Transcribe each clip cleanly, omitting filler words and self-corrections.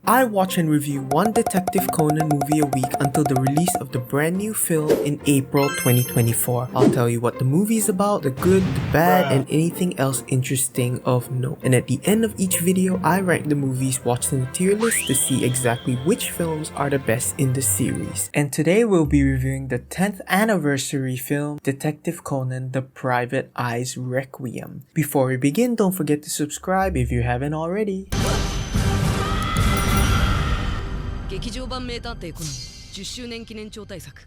I watch and review one Detective Conan movie a week until the release of the brand new film in April 2024. I'll tell you what the movie is about, the good, the bad, and anything else interesting of note. And at the end of each video, I rank the movies watched in the tier list to see exactly which films are the best in the series. And today we'll be reviewing the 10th anniversary film, Detective Conan: The Private Eye's Requiem. Before we begin, don't forget to subscribe if you haven't already. 劇場版名探偵コナン10周年記念超大作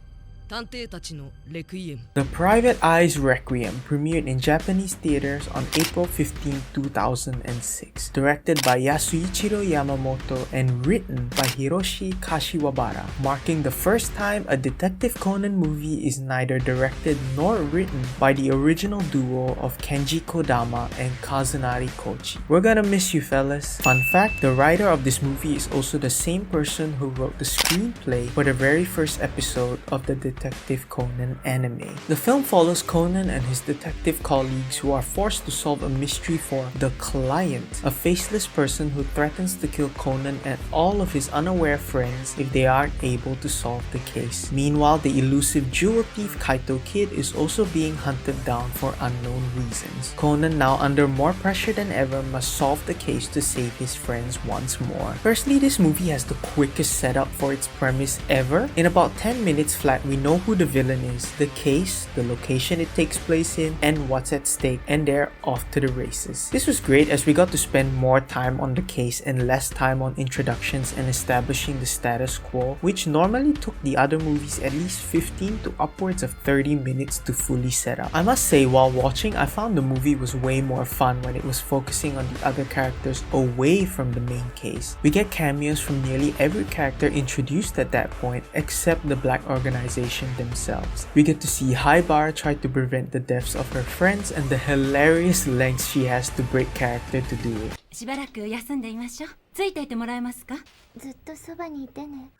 探偵たちのレクイエム The Private Eye's Requiem premiered in Japanese theaters on April 15, 2006. Directed by Yasuichiro Yamamoto and written by Hiroshi Kashiwabara, marking the first time a Detective Conan movie is neither directed nor written by the original duo of Kenji Kodama and Kazunari Kochi. We're gonna miss you, fellas. Fun fact, the writer of this movie is also the same person who wrote the screenplay for the very first episode of the Detective Conan anime. The film follows Conan and his detective colleagues who are forced to solve a mystery for the Client, a faceless person who threatens to kill Conan and all of his unaware friends if they aren't able to solve the case. Meanwhile, the elusive jewel thief Kaito Kid is also being hunted down for unknown reasons. Conan, now under more pressure than ever, must solve the case to save his friends once more. Firstly, this movie has the quickest setup for its premise ever. In about 10 minutes flat, we know who the villain is, the case, the location it takes place in, and what's at stake, and they're off to the races. This was great as we got to spend more time on the case and less time on introductions and establishing the status quo, which normally took the other movies at least 15 to upwards of 30 minutes to fully set up. I must say, while watching, I found the movie was way more fun when it was focusing on the other characters away from the main case. We get cameos from nearly every character introduced at that point except the Black Organization themselves. We get to see Haibara try to prevent the deaths of her friends and the hilarious lengths she has to break character to do it. しばらく休んでいましょう。ついていてもらえますか？ずっとそばにいてね。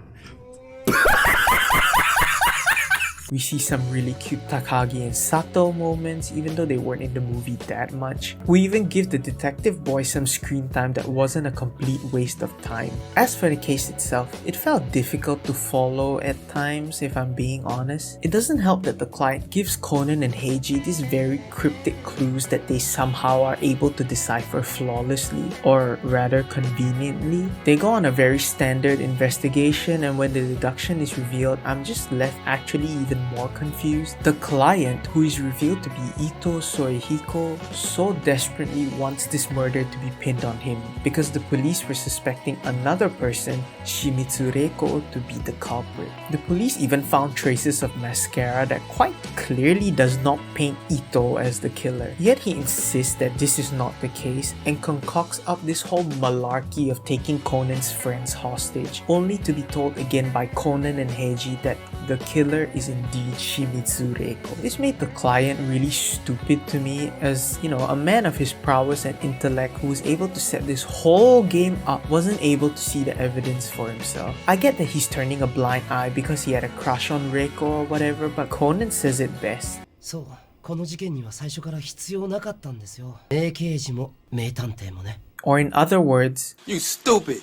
We see some really cute Takagi and Sato moments even though they weren't in the movie that much. We even give the detective boy some screen time that wasn't a complete waste of time. As for the case itself, it felt difficult to follow at times if I'm being honest. It doesn't help that the client gives Conan and Heiji these very cryptic clues that they somehow are able to decipher flawlessly, or rather conveniently. They go on a very standard investigation, and when the deduction is revealed, I'm just left actually even more confused. The client, who is revealed to be Ito Soehiko, so desperately wants this murder to be pinned on him because the police were suspecting another person, Shimizu Reiko, to be the culprit. The police even found traces of mascara that quite clearly does not paint Ito as the killer. Yet he insists that this is not the case and concocts up this whole malarkey of taking Conan's friends hostage, only to be told again by Conan and Heiji that the killer is indeed Shimizu Reiko. This made the client really stupid to me as, you know, a man of his prowess and intellect who was able to set this whole game up wasn't able to see the evidence for himself. I get that he's turning a blind eye because he had a crush on Reiko or whatever, but Conan says it best. そう、この事件には最初から必要なかったんですよ。名刑事も名探偵もね。 Or in other words, You stupid!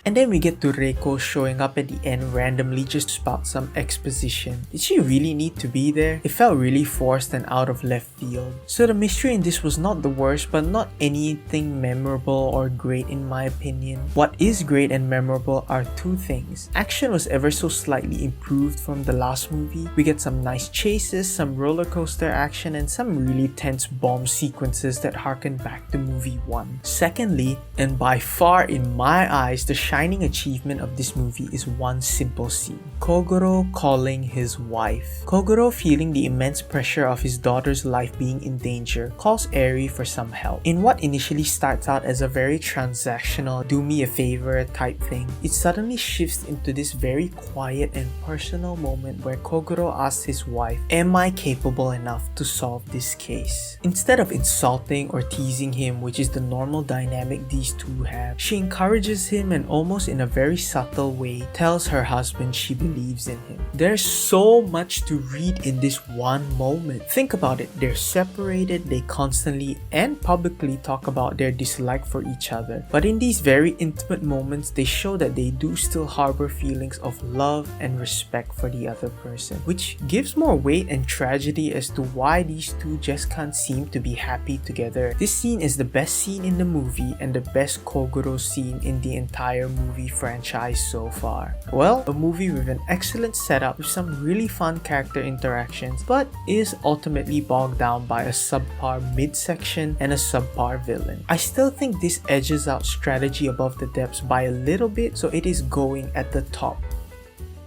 and then we get to Reiko showing up at the end randomly just to spout some exposition. Did she really need to be there? It felt really forced and out of left field. So the mystery in this was not the worst, but not anything memorable or great in my opinion. What is great and memorable are two things. Action was ever so slightly improved from the last movie. We get some nice chases, some roller coaster action, and some really tense bomb sequences that harken back to movie 1. Secondly, and by far in my eyes, the shining achievement of this movie is one simple scene. Kogoro calling his wife. Kogoro, feeling the immense pressure of his daughter's life being in danger, calls Eri for some help. In what initially starts out as a very transactional, do me a favor type thing, it suddenly shifts into this very quiet and personal moment where Kogoro asks his wife, "Am I capable enough to solve this case?" Instead of insulting or teasing him, which is the normal dynamic dynamic these two have. She encourages him and almost in a very subtle way tells her husband she believes in him. There's so much to read in this one moment. Think about it, they're separated, they constantly and publicly talk about their dislike for each other. But in these very intimate moments, they show that they do still harbor feelings of love and respect for the other person, which gives more weight and tragedy as to why these two just can't seem to be happy together. This scene is the best scene in the movie and the best Kogoro scene in the entire movie franchise so far. Well, a movie with an excellent setup with some really fun character interactions, but is ultimately bogged down by a subpar midsection and a subpar villain. I still think this edges out strategy above the depths by a little bit, so it is going at the top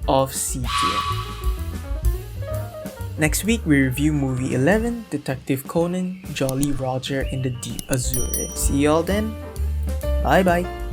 of C tier. Next week, we review movie 11, Detective Conan, Jolly Roger in the Deep Azure. See y'all then. Bye bye.